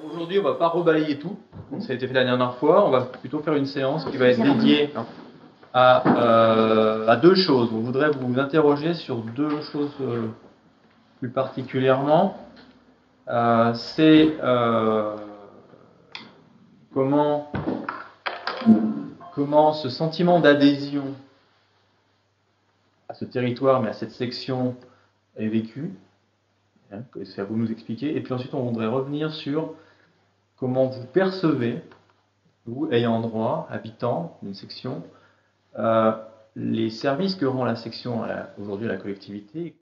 Aujourd'hui, on ne va pas rebalayer tout, comme ça a été fait la dernière fois. On va plutôt faire une séance qui va être dédiée à deux choses. On voudrait vous interroger sur deux choses plus particulièrement. C'est comment ce sentiment d'adhésion à ce territoire, mais à cette section, est vécu. C'est à vous de nous expliquer. Et puis ensuite, on voudrait revenir sur comment vous percevez, vous, ayant droit, habitant d'une section, les services que rend la section aujourd'hui à la collectivité.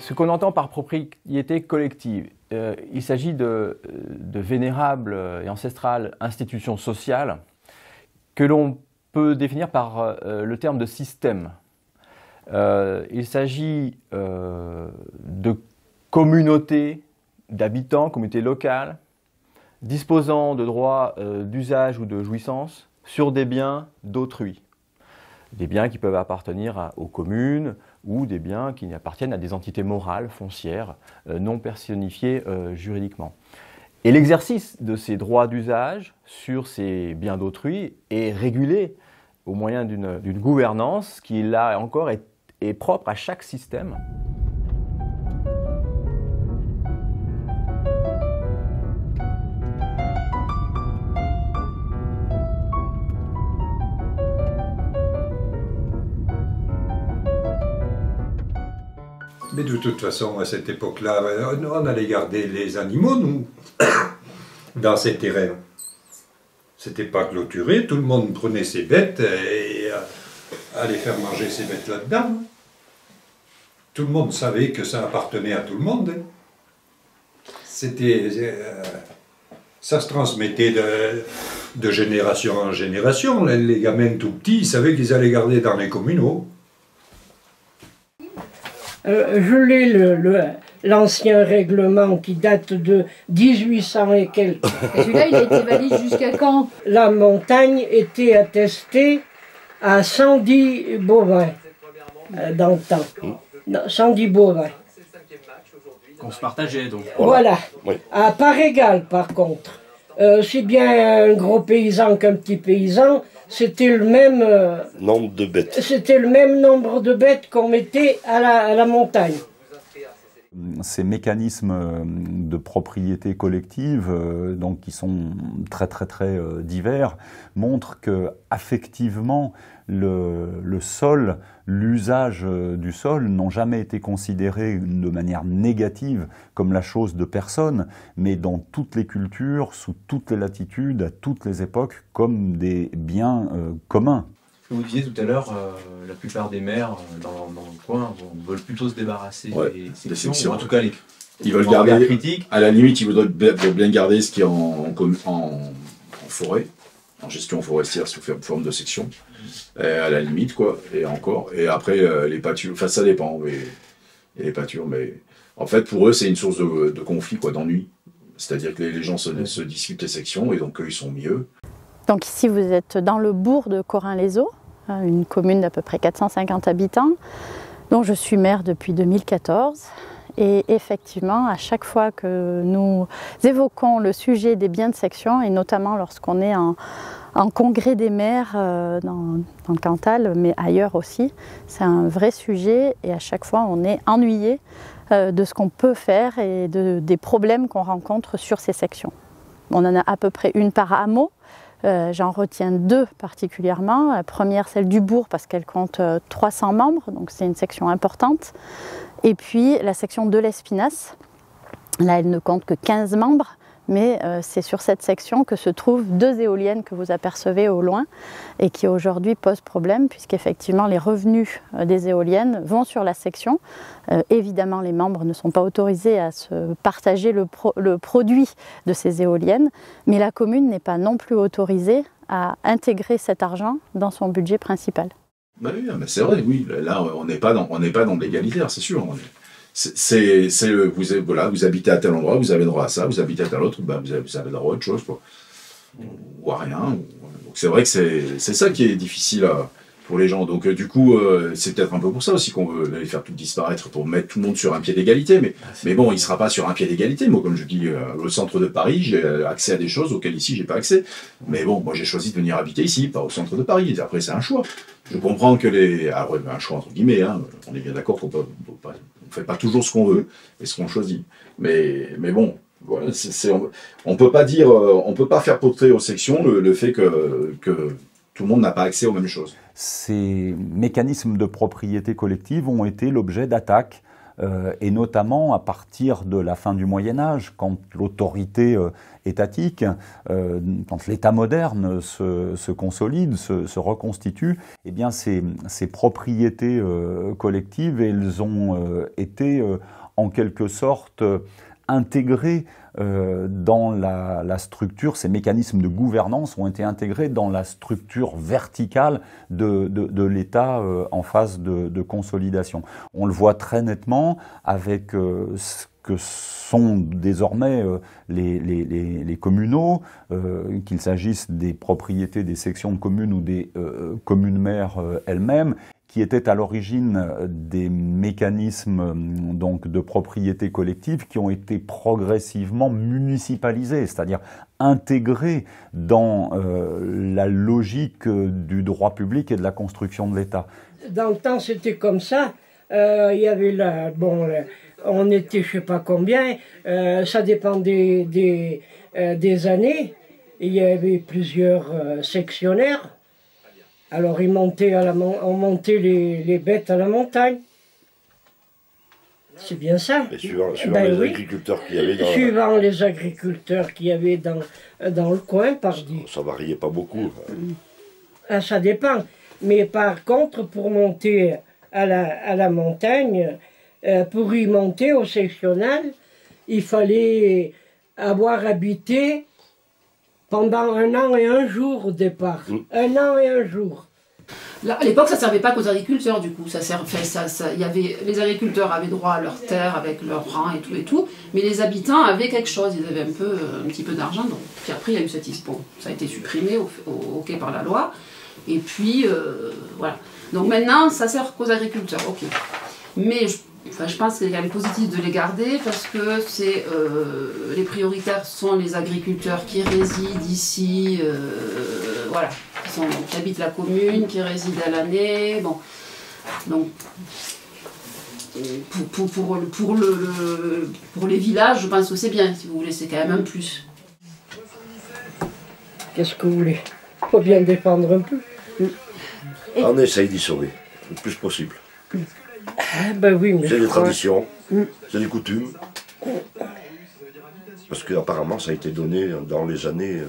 Ce qu'on entend par propriété collective, il s'agit de vénérables et ancestrales institutions sociales que l'on peut définir par le terme de système. Il s'agit de communautés d'habitants, communautés locales, disposant de droits d'usage ou de jouissance sur des biens d'autrui. Des biens qui peuvent appartenir aux communes ou des biens qui appartiennent à des entités morales, foncières, non personnifiées juridiquement. Et l'exercice de ces droits d'usage sur ces biens d'autrui est régulé au moyen d'une gouvernance qui, là encore, est propre à chaque système. Mais de toute façon, à cette époque-là, on allait garder les animaux, nous, dans ces terrains. C'était pas clôturé, tout le monde prenait ses bêtes et allait faire manger ses bêtes là-dedans. Tout le monde savait que ça appartenait à tout le monde. Ça se transmettait de génération en génération. Les gamins tout petits, ils savaient qu'ils allaient garder dans les communaux. Je l'ai, l'ancien règlement qui date de 1800 et quelques. Et celui-là, il a été valide jusqu'à quand? La montagne était attestée à 110 bovins dans le temps. 110 bovins. Qu'on se partageait donc. Voilà. Oui. À part égale par contre. Si bien un gros paysan qu'un petit paysan, c'était le même nombre de bêtes. C'était le même nombre de bêtes qu'on mettait à la montagne. Ces mécanismes de propriété collective, donc qui sont très divers, montrent que affectivement le sol, l'usage du sol n'ont jamais été considérés de manière négative comme la chose de personne, mais dans toutes les cultures, sous toutes les latitudes, à toutes les époques, comme des biens communs. Vous disiez tout à l'heure, la plupart des maires dans le coin veulent plutôt se débarrasser des sections, ou en tout cas ils veulent garder, critiques. À la limite, ils voudraient bien garder ce qui est en forêt, en gestion forestière sous forme de section, à la limite quoi, et encore. Et après les pâtures, enfin ça dépend, mais les pâtures, mais en fait pour eux c'est une source de conflit quoi, d'ennui. C'est-à-dire que les gens se discutent les sections et donc eux ils sont mieux. Donc ici vous êtes dans le bourg de Corin-les-Eaux, une commune d'à peu près 450 habitants, dont je suis maire depuis 2014. Et effectivement, à chaque fois que nous évoquons le sujet des biens de section, et notamment lorsqu'on est en congrès des maires dans le Cantal, mais ailleurs aussi, c'est un vrai sujet et à chaque fois on est ennuyé de ce qu'on peut faire et des problèmes qu'on rencontre sur ces sections. On en a à peu près une par hameau. J'en retiens 2 particulièrement. La première, celle du bourg, parce qu'elle compte 300 membres, donc c'est une section importante. Et puis la section de l'Espinasse, là elle ne compte que 15 membres, mais c'est sur cette section que se trouvent 2 éoliennes que vous apercevez au loin et qui aujourd'hui posent problème puisqu'effectivement les revenus des éoliennes vont sur la section. Évidemment les membres ne sont pas autorisés à se partager le produit de ces éoliennes, mais la commune n'est pas non plus autorisée à intégrer cet argent dans son budget principal. Bah oui, mais c'est vrai, oui, là on n'est pas dans l'égalitaire, c'est sûr. Voilà, vous habitez à tel endroit, vous avez droit à ça, vous habitez à tel autre, ben vous avez droit à autre chose, quoi. Ou à rien. Donc c'est vrai que c'est ça qui est difficile pour les gens. Donc du coup, c'est peut-être un peu pour ça aussi qu'on veut les faire tout disparaître, pour mettre tout le monde sur un pied d'égalité. Mais bon, il ne sera pas sur un pied d'égalité. Moi, comme je dis, au centre de Paris, j'ai accès à des choses auxquelles ici, j'ai pas accès. Mais bon, moi j'ai choisi de venir habiter ici, pas au centre de Paris. Et après, c'est un choix. Je comprends que alors, un choix entre guillemets, hein, on est bien d'accord qu'on ne fait pas toujours ce qu'on veut et ce qu'on choisit. Mais bon, voilà, on peut pas dire, on peut pas faire porter aux sections le fait que tout le monde n'a pas accès aux mêmes choses. Ces mécanismes de propriété collective ont été l'objet d'attaques, et notamment à partir de la fin du Moyen-Âge, quand l'autorité étatique, quand l'État moderne se consolide, se reconstitue, eh bien ces propriétés collectives, elles ont été en quelque sorte intégrées dans la structure, ces mécanismes de gouvernance ont été intégrés dans la structure verticale de l'État en phase de consolidation. On le voit très nettement avec ce que sont désormais les communaux, qu'il s'agisse des propriétés des sections de communes ou des communes mères elles-mêmes, qui étaient à l'origine des mécanismes donc de propriété collective qui ont été progressivement municipalisés, c'est-à-dire intégrés dans la logique du droit public et de la construction de l'État. Dans le temps, c'était comme ça. Il y avait là, bon, on était je sais pas combien, ça dépendait des années. Il y avait plusieurs sectionnaires. Alors on montait les bêtes à la montagne. C'est bien ça. Et suivant les agriculteurs qu'il y avait dans... Suivant les agriculteurs qu'il y avait dans le coin, pardon. Ça variait pas beaucoup. Ah, ça dépend. Mais par contre, pour monter à la montagne, pour y monter au sectionnal, il fallait avoir habité pendant 1 an et 1 jour au départ. 1 an et 1 jour. Là, à l'époque, ça ne servait pas qu'aux agriculteurs, du coup. Les agriculteurs avaient droit à leurs terres avec leurs rang et tout, mais les habitants avaient quelque chose, ils avaient un petit peu d'argent. Puis après, il y a eu cette ISPO. Ça a été supprimé ok, par la loi. Et puis, voilà. Donc maintenant, ça sert qu'aux agriculteurs, ok. Mais je pense qu'il y a le positif de les garder parce que les prioritaires sont les agriculteurs qui résident ici, voilà, qui habitent la commune, qui résident à l'année. Bon, donc pour les villages, je pense que c'est bien, si vous voulez, c'est quand même un plus. Qu'est-ce que vous voulez? Il faut bien défendre un peu. On essaye d'y sauver le plus possible. Ah, ben oui, mais c'est des traditions, c'est des coutumes. Parce qu'apparemment, ça a été donné dans les années...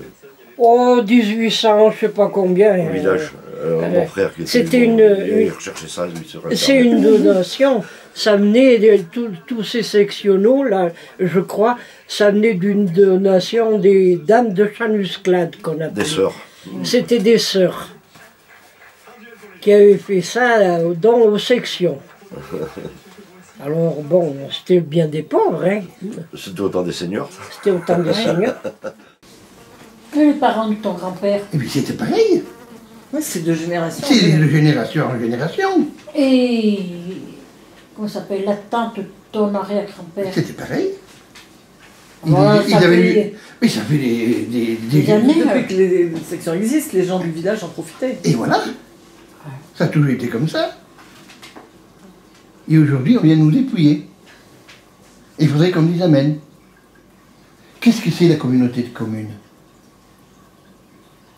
1800, je sais pas combien. Au village, mon frère qui était il recherchait ça. C'est une donation. Ça venait de tous ces sectionnaux, là, je crois, ça venait d'une donation des dames de Chanusclade qu'on appelait. Des sœurs. C'était des sœurs qui avaient fait ça dans aux sections. Alors bon, c'était bien des pauvres, hein. C'était autant des seigneurs. C'était autant des seigneurs. Les parents de ton grand-père. Et puis c'était pareil. Ouais, c'est de génération. C'est de génération en génération. Et comment ça s'appelle, la tante de ton arrière-grand-père. C'était pareil. Voilà, ils avaient mais ça fait des années. Depuis que les sections existent, les gens du village en profitaient. Et voilà. Ça a toujours été comme ça. Et aujourd'hui, on vient nous dépouiller. Il faudrait qu'on nous amène. Qu'est-ce que c'est la communauté de communes?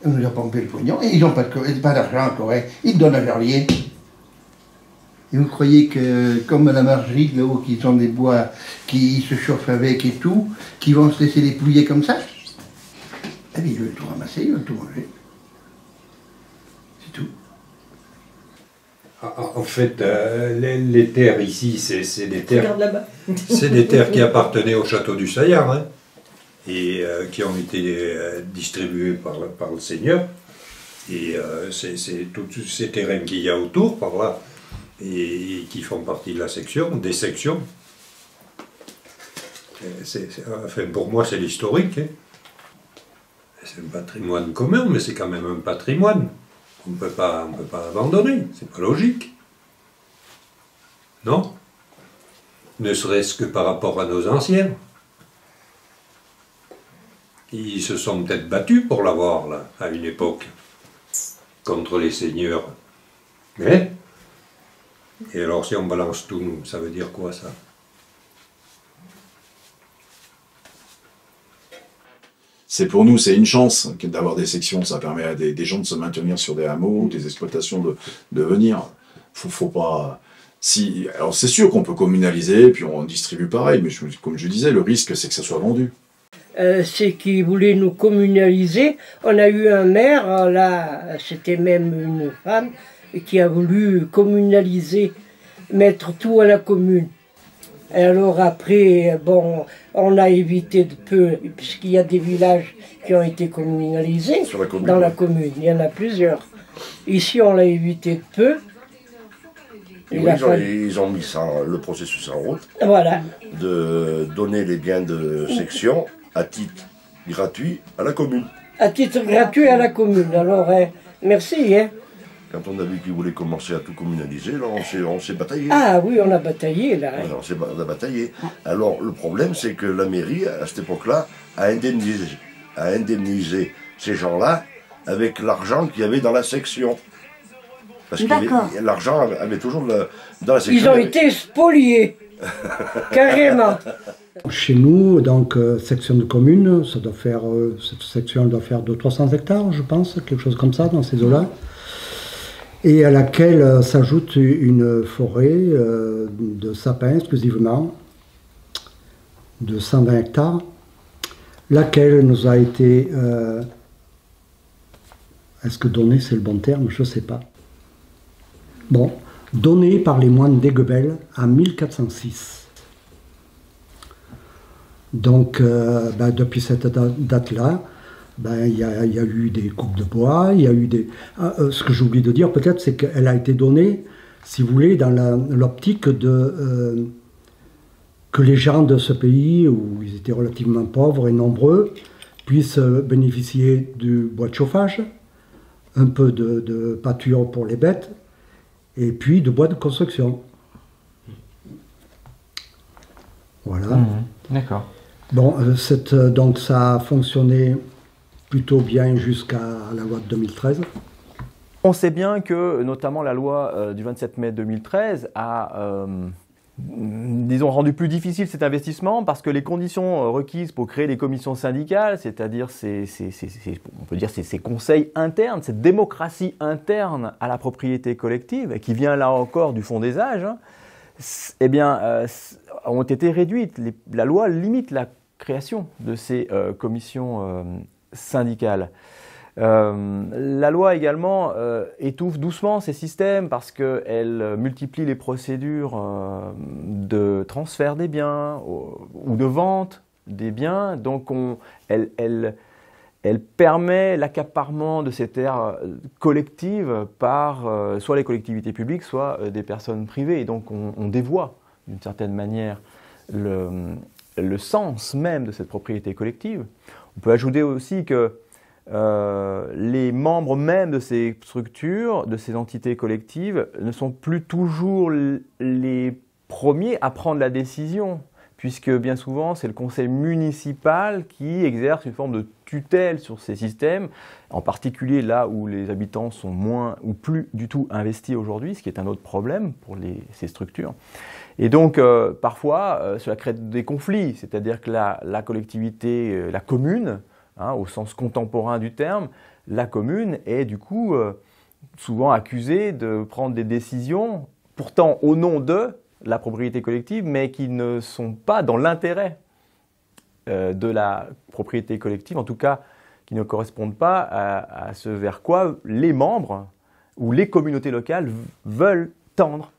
On nous a pompé le pognon, et ils n'ont pas d'argent encore, hein. Ils ne donnent à rien. Et vous croyez que, comme la margerie, là-haut, qui sont des bois, qui se chauffent avec et tout, qui vont se laisser dépouiller comme ça? Eh bien, ils veulent tout ramasser, ils veulent tout manger. C'est tout. En fait, les terres ici, c'est des terres. Regarde là-bas. C'est des terres qui appartenaient au château du Saillard, hein, et qui ont été distribuées par le seigneur. Et c'est tous ces terrains qu'il y a autour, par là, et qui font partie de la section, des sections. Enfin, pour moi, c'est l'historique. Hein. C'est un patrimoine commun, mais c'est quand même un patrimoine. On ne peut pas abandonner, c'est pas logique. Non? Ne serait-ce que par rapport à nos anciens. Ils se sont peut-être battus pour l'avoir, là, à une époque, contre les seigneurs. Mais, et alors si on balance tout, ça veut dire quoi, ça? C'est pour nous, c'est une chance d'avoir des sections. Ça permet à des gens de se maintenir sur des hameaux, des exploitations de venir. Faut pas. Alors c'est sûr qu'on peut communaliser, puis on distribue pareil, mais comme je disais, le risque c'est que ça soit vendu. C'est qu'ils voulaient nous communaliser. On a eu un maire, là, c'était même une femme, qui a voulu communaliser, mettre tout à la commune. Et alors après, bon, on a évité de peu, puisqu'il y a des villages qui ont été communalisés dans la commune. Il y en a plusieurs. Ici, on l'a évité de peu. Ils ont mis le processus en route. Voilà. De donner les biens de section à titre gratuit à la commune. À titre gratuit à la commune. Alors, merci. Hein. Quand on a vu qu'ils voulaient commencer à tout communaliser, là, on s'est bataillé. Ah oui, on a bataillé, là. Ouais, on a bataillé. Alors, le problème, c'est que la mairie, à cette époque-là, a indemnisé ces gens-là avec l'argent qu'il y avait dans la section. Parce que l'argent avait toujours dans la section. Ils ont été spoliés, carrément. Chez nous, donc, section de commune, ça doit faire, cette section doit faire 200-300 hectares, je pense, quelque chose comme ça, dans ces eaux-là. Et à laquelle s'ajoute une forêt de sapins exclusivement, de 120 hectares, laquelle nous a été, est-ce que donner c'est le bon terme, je ne sais pas. Bon, donnée par les moines d'Aiguebelle en 1406. Donc, depuis cette date-là, il y a eu des coupes de bois, il y a eu des... ce que j'oublie de dire peut-être, c'est qu'elle a été donnée, si vous voulez, dans l'optique de... que les gens de ce pays, où ils étaient relativement pauvres et nombreux, puissent bénéficier du bois de chauffage, un peu de pâture pour les bêtes, et puis de bois de construction. Voilà. D'accord. Bon, donc ça a fonctionné plutôt bien jusqu'à la loi de 2013. On sait bien que, notamment la loi du 27 mai 2013 a, disons, rendu plus difficile cet investissement parce que les conditions requises pour créer les commissions syndicales, c'est-à-dire on peut dire ces conseils internes, cette démocratie interne à la propriété collective, qui vient là encore du fond des âges, eh bien, ont été réduites. La loi limite la création de ces commissions syndicales. La loi également étouffe doucement ces systèmes parce qu'elle multiplie les procédures de transfert des biens ou de vente des biens. Donc elle permet l'accaparement de ces terres collectives par soit les collectivités publiques, soit des personnes privées. Et donc on dévoie d'une certaine manière le sens même de cette propriété collective. On peut ajouter aussi que les membres même de ces structures, de ces entités collectives, ne sont plus toujours les premiers à prendre la décision, puisque bien souvent c'est le conseil municipal qui exerce une forme de tutelle sur ces systèmes, en particulier là où les habitants sont moins ou plus du tout investis aujourd'hui, ce qui est un autre problème pour ces structures. Et donc parfois cela crée des conflits, c'est-à-dire que la collectivité, la commune, au sens contemporain du terme, la commune est du coup souvent accusée de prendre des décisions, pourtant au nom de la propriété collective, mais qui ne sont pas dans l'intérêt de la propriété collective, en tout cas qui ne correspondent pas à ce vers quoi les membres ou les communautés locales veulent tendre.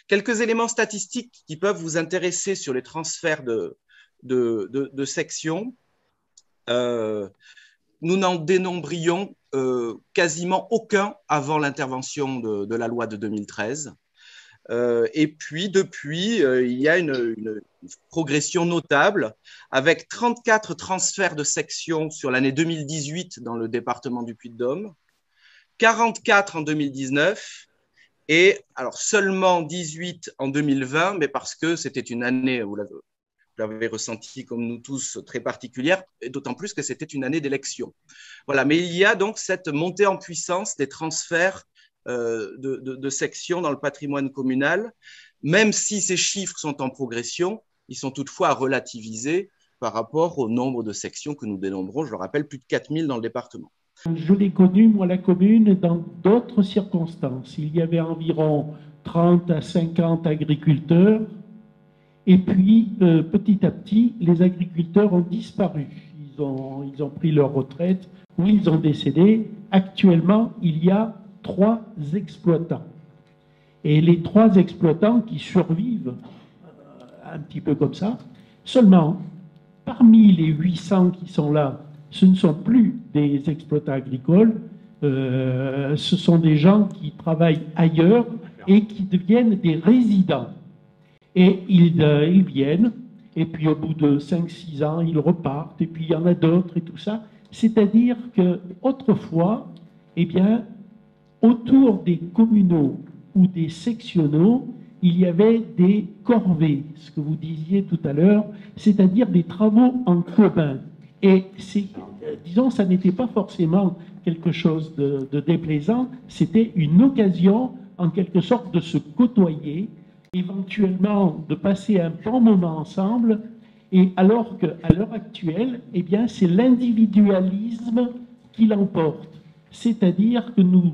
Quelques éléments statistiques qui peuvent vous intéresser sur les transferts de sections. Nous n'en dénombrions quasiment aucun avant l'intervention de la loi de 2013. Et puis, depuis, il y a une progression notable avec 34 transferts de sections sur l'année 2018 dans le département du Puy-de-Dôme, 44 en 2019 et alors seulement 18 en 2020, mais parce que c'était une année, vous l'avez ressenti comme nous tous, très particulière, et d'autant plus que c'était une année d'élection. Voilà, mais il y a donc cette montée en puissance des transferts de sections dans le patrimoine communal. Même si ces chiffres sont en progression, ils sont toutefois à relativiser par rapport au nombre de sections que nous dénombrons. Je le rappelle, plus de 4000 dans le département. Je l'ai connue, moi, la commune, dans d'autres circonstances. Il y avait environ 30 à 50 agriculteurs. Et puis, petit à petit, les agriculteurs ont disparu. Ils ont pris leur retraite ou ils ont décédé. Actuellement, il y a 3 exploitants. Et les 3 exploitants qui survivent un petit peu comme ça, seulement parmi les 800 qui sont là, ce ne sont plus des exploitants agricoles, ce sont des gens qui travaillent ailleurs et qui deviennent des résidents. Et ils viennent, et puis au bout de 5-6 ans, ils repartent, et puis il y en a d'autres et tout ça. C'est-à-dire qu'autrefois, eh bien, autour des communaux ou des sectionaux, il y avait des corvées, ce que vous disiez tout à l'heure, c'est-à-dire des travaux en commun. Et disons, ça n'était pas forcément quelque chose de déplaisant, c'était une occasion, en quelque sorte, de se côtoyer, éventuellement de passer un bon moment ensemble, et alors qu'à l'heure actuelle, eh bien, c'est l'individualisme qui l'emporte. C'est-à-dire que nous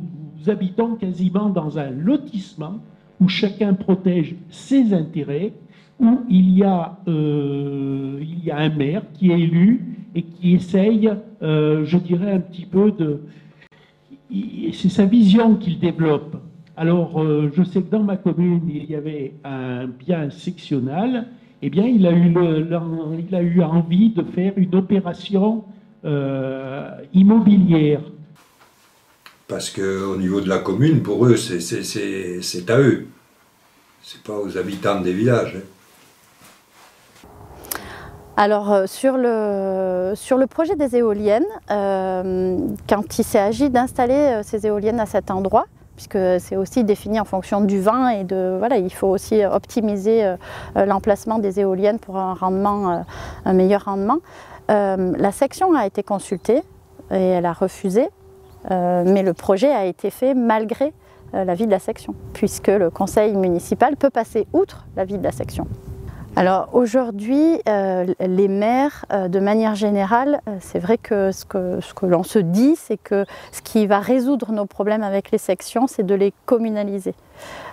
habitons quasiment dans un lotissement où chacun protège ses intérêts, où il y a un maire qui est élu et qui essaye, je dirais, un petit peu de... C'est sa vision qu'il développe. Alors, je sais que dans ma commune, il y avait un bien sectional. Eh bien, il a eu envie de faire une opération immobilière. Parce qu'au niveau de la commune, pour eux, c'est à eux. C'est pas aux habitants des villages. Alors, sur le projet des éoliennes, quand il s'est agi d'installer ces éoliennes à cet endroit, puisque c'est aussi défini en fonction du vent et voilà, il faut aussi optimiser l'emplacement des éoliennes pour un meilleur rendement. La section a été consultée et elle a refusé, mais le projet a été fait malgré l'avis de la section, puisque le conseil municipal peut passer outre l'avis de la section. Alors aujourd'hui, les maires, de manière générale, c'est vrai que ce que l'on se dit, c'est que ce qui va résoudre nos problèmes avec les sections, c'est de les communaliser.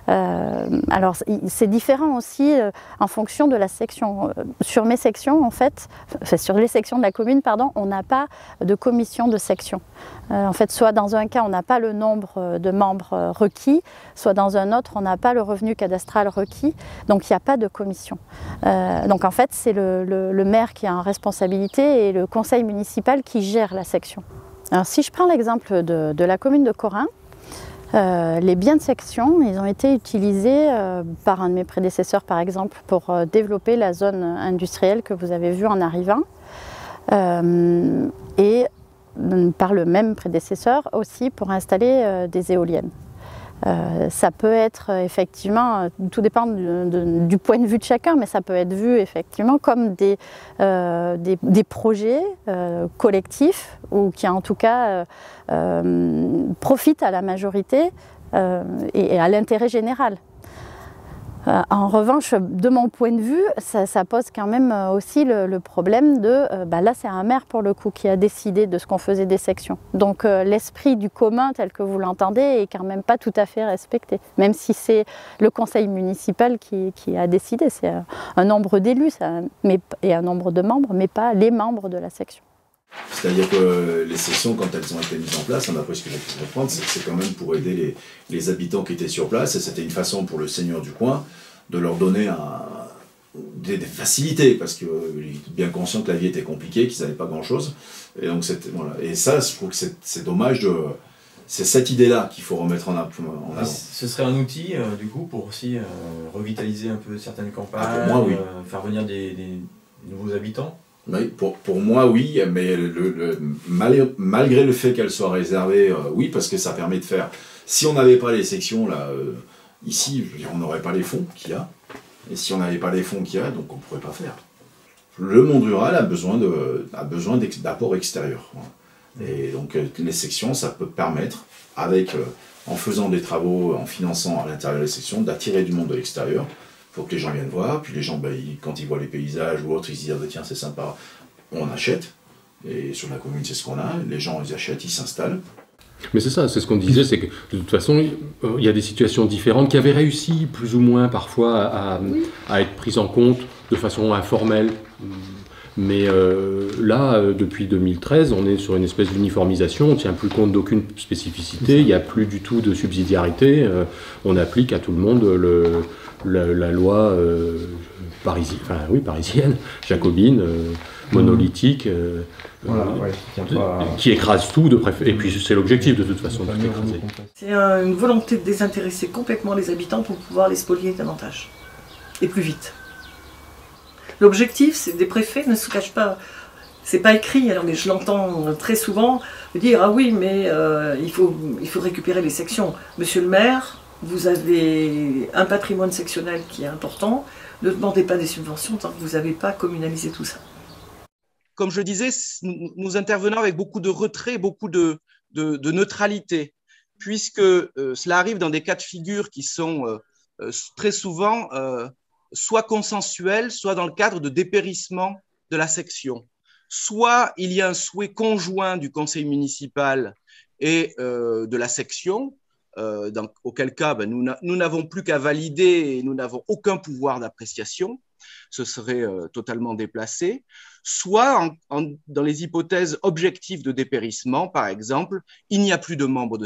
Alors c'est différent aussi en fonction de la section. Sur mes sections, en fait, sur les sections de la commune, pardon, on n'a pas de commission de section. En fait, soit dans un cas, on n'a pas le nombre de membres requis, soit dans un autre, on n'a pas le revenu cadastral requis, donc il n'y a pas de commission. Donc en fait, c'est le maire qui a en responsabilité et le conseil municipal qui gère la section. Alors si je prends l'exemple de la commune de Corin, les biens de section, ils ont été utilisés par un de mes prédécesseurs, par exemple, pour développer la zone industrielle que vous avez vue en arrivant, et par le même prédécesseur aussi pour installer des éoliennes. Ça peut être effectivement, tout dépend du point de vue de chacun, mais ça peut être vu effectivement comme des projets collectifs ou qui en tout cas profitent à la majorité et à l'intérêt général. En revanche, de mon point de vue, ça pose quand même aussi le problème de, là c'est un maire pour le coup qui a décidé de ce qu'on faisait des sections. Donc l'esprit du commun tel que vous l'entendez est quand même pas tout à fait respecté. Même si c'est le conseil municipal qui a décidé, c'est un nombre d'élus et un nombre de membres, mais pas les membres de la section. C'est-à-dire que les sections, quand elles ont été mises en place, d'après ce que j'ai pu comprendre, c'est quand même pour aider les habitants qui étaient sur place, et c'était une façon pour le seigneur du coin de leur donner des facilités, parce qu'il était bien conscient que la vie était compliquée, qu'ils n'avaient pas grand-chose. Et donc, voilà. Et ça, je trouve que c'est dommage de... C'est cette idée-là qu'il faut remettre en avant. Ce serait un outil, du coup, pour aussi revitaliser un peu certaines campagnes, pour moi, oui. Faire venir des nouveaux habitants. Oui, pour moi, oui, mais malgré le fait qu'elle soit réservée, oui, parce que ça permet de faire... Si on n'avait pas les sections, là, ici, je veux dire, on n'aurait pas les fonds qu'il y a. Et si on n'avait pas les fonds qu'il y a, donc on ne pourrait pas faire. Le monde rural a besoin d'apports extérieurs. Et donc les sections, ça peut permettre, en faisant des travaux, en finançant à l'intérieur des sections, d'attirer du monde de l'extérieur. Il faut que les gens viennent voir, puis les gens, quand ils voient les paysages ou autres, ils se disent tiens, c'est sympa, on achète. Et sur la commune, c'est ce qu'on a, les gens, ils achètent, ils s'installent. Mais c'est ça, c'est ce qu'on disait, c'est que de toute façon, il y a des situations différentes qui avaient réussi plus ou moins parfois à être prises en compte de façon informelle. Mais là, depuis 2013, on est sur une espèce d'uniformisation, on ne tient plus compte d'aucune spécificité, il n'y a plus du tout de subsidiarité, on applique à tout le monde la loi parisienne, jacobine, monolithique, qui écrase tout, et puis c'est l'objectif de toute façon, tout écraser. C'est une volonté de désintéresser complètement les habitants pour pouvoir les spolier davantage, et plus vite. L'objectif des préfets ne se cache pas, c'est pas écrit, alors, mais je l'entends très souvent dire ah oui mais il faut récupérer les sections. Monsieur le maire, vous avez un patrimoine sectionnel qui est important, ne demandez pas des subventions tant que vous n'avez pas communalisé tout ça. Comme je disais, nous intervenons avec beaucoup de retrait, beaucoup de neutralité, puisque cela arrive dans des cas de figure qui sont très souvent soit consensuels, soit dans le cadre de dépérissement de la section. Soit il y a un souhait conjoint du conseil municipal et de la section, auquel cas nous n'avons plus qu'à valider et nous n'avons aucun pouvoir d'appréciation, ce serait totalement déplacé. Soit dans les hypothèses objectives de dépérissement, par exemple, il n'y a plus de membres de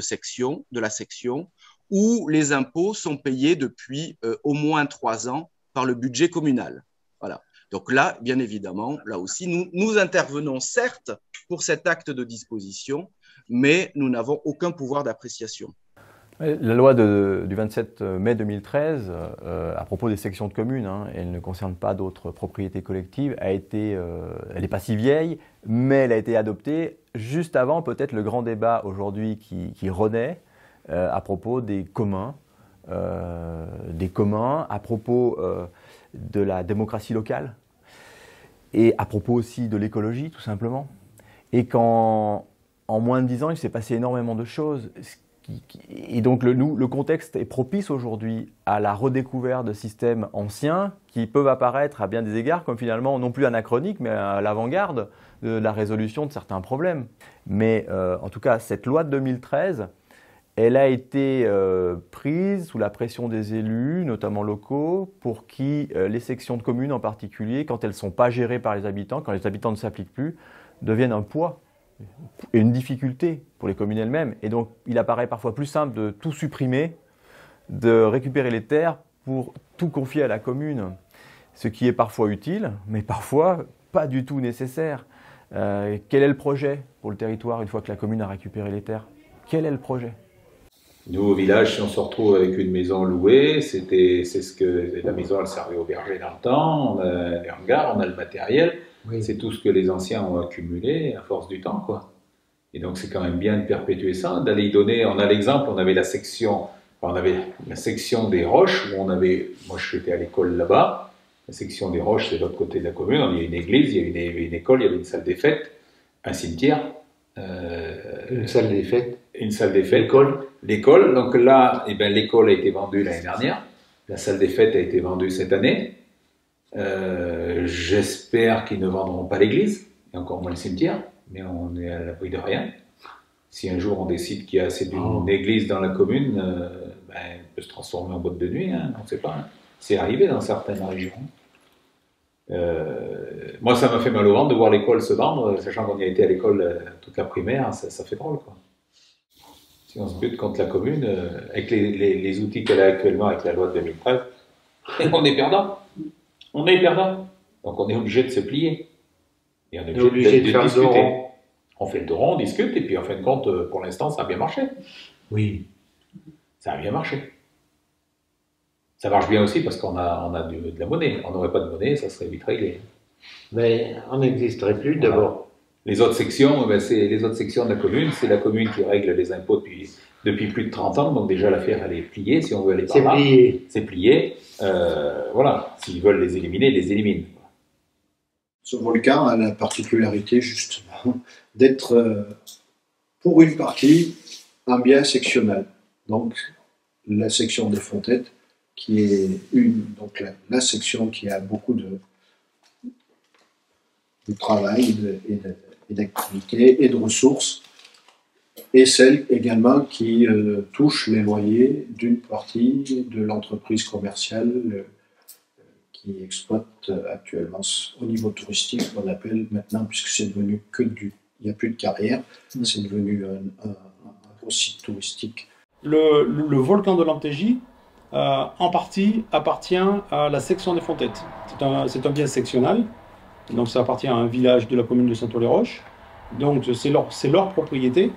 la section, où les impôts sont payés depuis au moins 3 ans par le budget communal. Voilà. Donc là, bien évidemment, là aussi, nous intervenons certes pour cet acte de disposition, mais nous n'avons aucun pouvoir d'appréciation. La loi du 27 mai 2013, à propos des sections de communes, elle ne concerne pas d'autres propriétés collectives, elle n'est pas si vieille, mais elle a été adoptée juste avant peut-être le grand débat aujourd'hui qui renaît à propos des communs, à propos de la démocratie locale et à propos aussi de l'écologie tout simplement. Et qu'en moins de 10 ans, il s'est passé énormément de choses. Et donc le contexte est propice aujourd'hui à la redécouverte de systèmes anciens qui peuvent apparaître à bien des égards comme finalement non plus anachroniques mais à l'avant-garde de la résolution de certains problèmes. Mais en tout cas, cette loi de 2013, elle a été prise sous la pression des élus, notamment locaux, pour qui les sections de communes en particulier, quand elles ne sont pas gérées par les habitants, quand les habitants ne s'appliquent plus, deviennent un poids et une difficulté pour les communes elles-mêmes. Et donc, il apparaît parfois plus simple de tout supprimer, de récupérer les terres pour tout confier à la commune, ce qui est parfois utile, mais parfois pas du tout nécessaire. Quel est le projet pour le territoire une fois que la commune a récupéré les terres? Quel est le projet? Nous, au village, si on se retrouve avec une maison louée, la maison, elle servait au berger dans le temps, on a les hangars, on a le matériel, oui. C'est tout ce que les anciens ont accumulé à force du temps, quoi. Et donc, c'est quand même bien de perpétuer ça, d'aller y donner. On a l'exemple, on avait la section des Roches, où on avait, moi j'étais à l'école là-bas, la section des Roches, c'est de l'autre côté de la commune, il y a une église, il y a une école, il y avait une salle des fêtes, un cimetière. Une salle des fêtes. Une salle des fêtes. L'école. Donc là, l'école a été vendue l'année dernière. La salle des fêtes a été vendue cette année. J'espère qu'ils ne vendront pas l'église, et encore moins le cimetière, mais on est à l'abri de rien. Si un jour on décide qu'il y a assez d'une église dans la commune, elle peut se transformer en boîte de nuit, hein, on ne sait pas. Hein. C'est arrivé dans certaines régions. Moi, ça m'a fait mal au ventre de voir l'école se vendre, sachant qu'on y a été à l'école toute la primaire, ça fait drôle, quoi. Si on se bute contre la commune, avec les outils qu'elle a actuellement avec la loi de 2013, on est perdant. On est perdant. Donc on est obligé de se plier. Et on est obligé de discuter. On fait le dos rond, on discute, et puis en fin de compte, pour l'instant, ça a bien marché. Oui. Ça a bien marché. Ça marche bien aussi parce qu'on a de la monnaie. On n'aurait pas de monnaie, ça serait vite réglé. Mais on n'existerait plus d'abord. Les autres sections, c'est les autres sections de la commune. C'est la commune qui règle les impôts depuis plus de 30 ans. Donc déjà, l'affaire, elle est pliée. Si on veut aller par là, c'est plié. Voilà. S'ils veulent les éliminer, ils les éliminent. Ce volcan a la particularité, justement, d'être, pour une partie, un bien sectionnel. Donc, la section des Fontettes, qui est donc la section qui a beaucoup de travail et d'activité et de ressources, et celle également qui touche les loyers d'une partie de l'entreprise commerciale qui exploite actuellement au niveau touristique, qu'on appelle maintenant, puisque c'est devenu il n'y a plus de carrière, c'est devenu un gros site touristique. Le volcan de l'Antégie, en partie, appartient à la section des Fontettes. C'est un bien sectionnel, donc ça appartient à un village de la commune de Saint-Ouen-les-Roches, donc c'est leur propriété.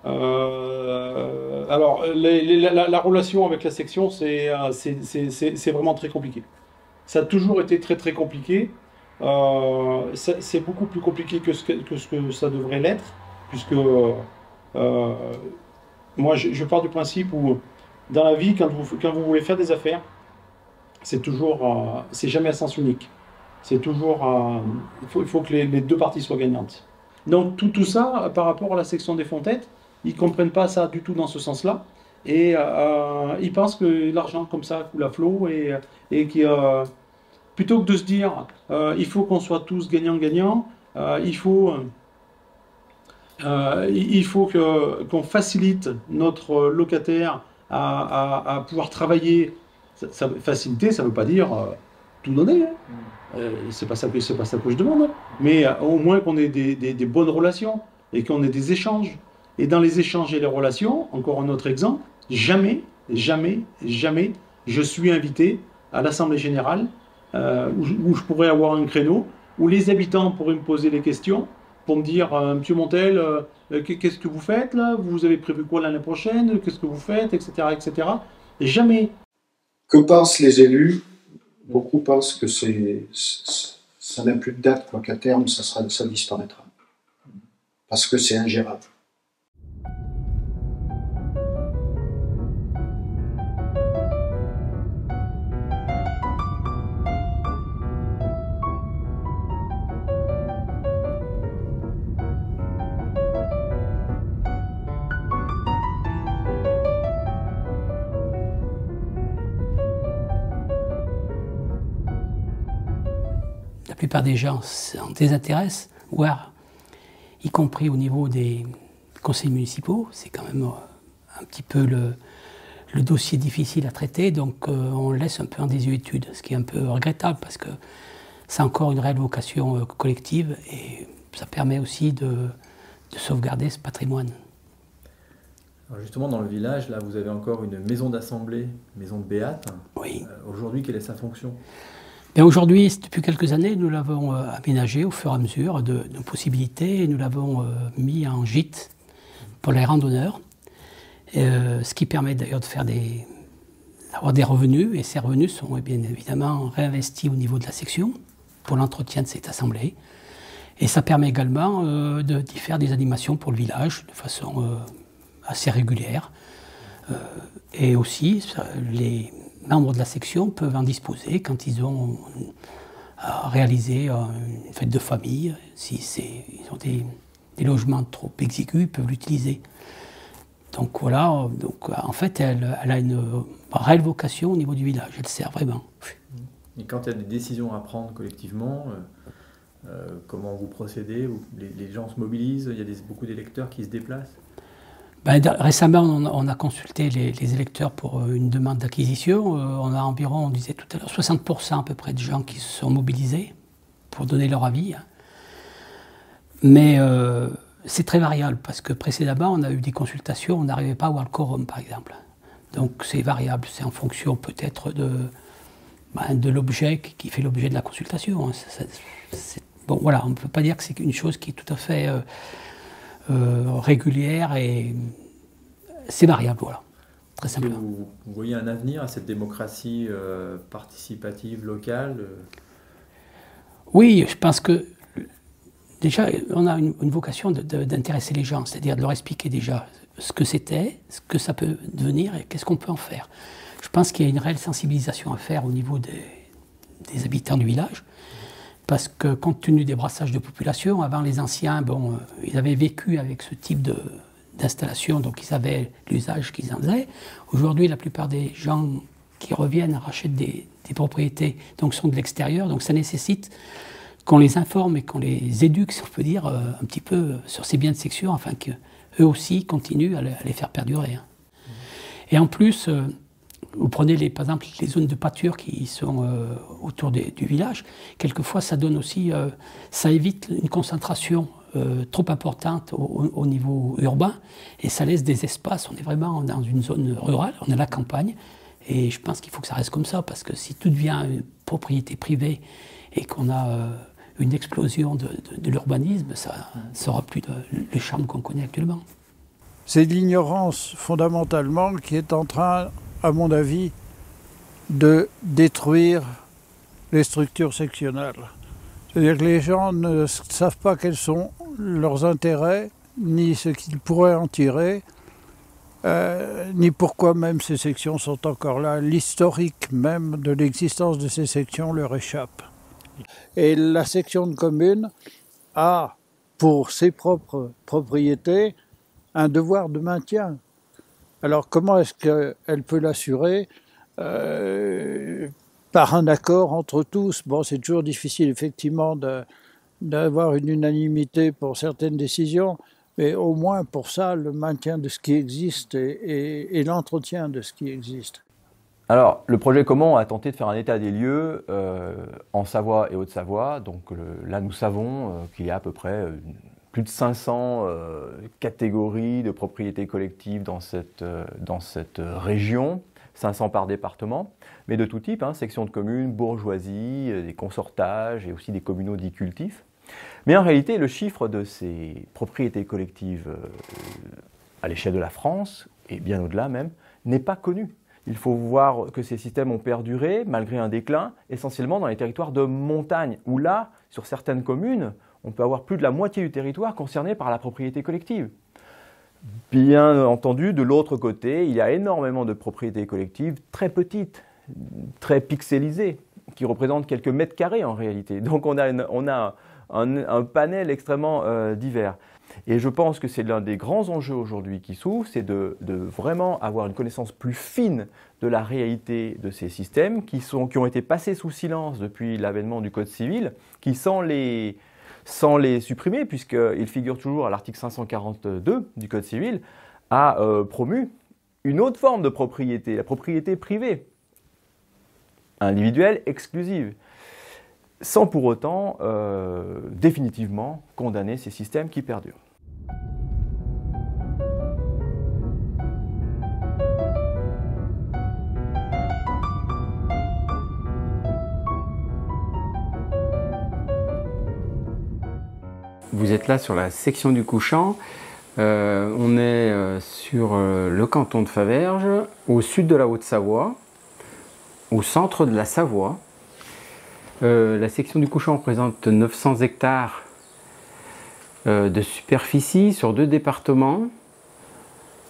Alors, la relation avec la section, c'est vraiment très compliqué. Ça a toujours été très très compliqué. C'est beaucoup plus compliqué que ce que ça devrait l'être, puisque moi je pars du principe où dans la vie, quand vous voulez faire des affaires, c'est jamais à sens unique. C'est toujours, il faut que les deux parties soient gagnantes. Donc tout ça, par rapport à la section des Fontettes, ils ne comprennent pas ça du tout dans ce sens-là. Et ils pensent que l'argent comme ça coule à flot et plutôt que de se dire il faut qu'on soit tous gagnants-gagnants, il faut qu'on facilite notre locataire à pouvoir travailler. Faciliter, ça ne veut pas dire tout donner. Hein. C'est pas ça que je demande. Hein. Mais au moins qu'on ait des bonnes relations et qu'on ait des échanges. Et dans les échanges et les relations, encore un autre exemple, jamais je suis invité à l'Assemblée Générale où je pourrais avoir un créneau, où les habitants pourraient me poser des questions pour me dire « Monsieur Montel, qu'est-ce que vous faites là? Vous avez prévu quoi l'année prochaine? Qu'est-ce que vous faites ?» etc. etc. Et jamais. Que pensent les élus? Beaucoup pensent que ça n'a plus de date, quoi, qu'à terme, ça disparaîtra. Parce que c'est ingérable. La plupart des gens s'en désintéressent, voire y compris au niveau des conseils municipaux. C'est quand même un petit peu le dossier difficile à traiter, donc on le laisse un peu en désuétude, ce qui est un peu regrettable parce que c'est encore une réelle vocation collective et ça permet aussi de sauvegarder ce patrimoine. Alors justement, dans le village, là, vous avez encore une maison d'assemblée, maison de Béate. Oui. Aujourd'hui, quelle est sa fonction? Aujourd'hui, depuis quelques années, nous l'avons aménagé au fur et à mesure de nos possibilités et nous l'avons mis en gîte pour les randonneurs, ce qui permet d'ailleurs d'avoir des revenus, et ces revenus sont bien évidemment réinvestis au niveau de la section pour l'entretien de cette assemblée. Et ça permet également d'y faire des animations pour le village de façon assez régulière. Et aussi, les membres de la section peuvent en disposer quand ils ont réalisé une fête de famille. Si ils ont des logements trop exigus, ils peuvent l'utiliser. Donc voilà, donc, en fait, elle a une réelle vocation au niveau du village, elle sert vraiment. Et quand il y a des décisions à prendre collectivement, comment vous procédez? Les gens se mobilisent? Il y a beaucoup d'électeurs qui se déplacent? Récemment, on a consulté les électeurs pour une demande d'acquisition. On a environ, on disait tout à l'heure, 60% à peu près de gens qui se sont mobilisés pour donner leur avis. Mais c'est très variable, parce que précédemment, on a eu des consultations, on n'arrivait pas à avoir le quorum, par exemple. Donc c'est variable, c'est en fonction peut-être de l'objet qui fait l'objet de la consultation. Bon, voilà, on ne peut pas dire que c'est une chose qui est tout à fait régulière, et c'est variable, voilà, très simplement. Vous voyez un avenir à cette démocratie participative locale? Oui, je pense que déjà, on a une vocation d'intéresser les gens, c'est-à-dire de leur expliquer déjà ce que c'était, ce que ça peut devenir et qu'est-ce qu'on peut en faire. Je pense qu'il y a une réelle sensibilisation à faire au niveau des habitants du village, parce que compte tenu des brassages de population, avant les anciens, bon, ils avaient vécu avec ce type d'installation, donc ils savaient l'usage qu'ils en faisaient. Aujourd'hui, la plupart des gens qui reviennent rachètent des propriétés, donc sont de l'extérieur, donc ça nécessite qu'on les informe et qu'on les éduque, si on peut dire, un petit peu sur ces biens de section, afin qu'eux aussi continuent à les faire perdurer. Et en plus, vous prenez par exemple les zones de pâture qui sont autour du village, quelquefois ça donne aussi, ça évite une concentration trop importante au niveau urbain, et ça laisse des espaces. On est vraiment dans une zone rurale, on est à la campagne, et je pense qu'il faut que ça reste comme ça, parce que si tout devient une propriété privée et qu'on a une explosion de l'urbanisme, ça n'aura plus le charme qu'on connaît actuellement. C'est de l'ignorance fondamentalement qui est en train, à mon avis, de détruire les structures sectionnelles. C'est-à-dire que les gens ne savent pas quels sont leurs intérêts, ni ce qu'ils pourraient en tirer, ni pourquoi même ces sections sont encore là. L'historique même de l'existence de ces sections leur échappe. Et la section de commune a, pour ses propres propriétés, un devoir de maintien. Alors comment est-ce qu'elle peut l'assurer? Par un accord entre tous. Bon, c'est toujours difficile effectivement d'avoir une unanimité pour certaines décisions, mais au moins pour ça, le maintien de ce qui existe et l'entretien de ce qui existe. Alors, le projet Comment a tenté de faire un état des lieux en Savoie et Haute-Savoie. Donc là, nous savons qu'il y a à peu près plus de 500 catégories de propriétés collectives dans cette région, 500 par département, mais de tout type, section de communes, bourgeoisie, des consortages et aussi des communaux dits cultifs. Mais en réalité, le chiffre de ces propriétés collectives à l'échelle de la France, et bien au-delà même, n'est pas connu. Il faut voir que ces systèmes ont perduré, malgré un déclin, essentiellement dans les territoires de montagne, où là, sur certaines communes, on peut avoir plus de la moitié du territoire concerné par la propriété collective. Bien entendu, de l'autre côté, il y a énormément de propriétés collectives très petites, très pixelisées, qui représentent quelques mètres carrés en réalité. Donc on a un panel extrêmement divers. Et je pense que c'est l'un des grands enjeux aujourd'hui qui s'ouvre, c'est de vraiment avoir une connaissance plus fine de la réalité de ces systèmes qui ont été passés sous silence depuis l'avènement du Code civil, qui sans les supprimer, puisqu'ils figurent toujours à l'article 542 du Code civil, a promu une autre forme de propriété, la propriété privée, individuelle, exclusive, sans pour autant définitivement condamner ces systèmes qui perdurent. Vous êtes là sur la section du Couchant. On est sur le canton de Faverges, au sud de la Haute-Savoie, au centre de la Savoie. La section du Couchant représente 900 hectares de superficie sur 2 départements.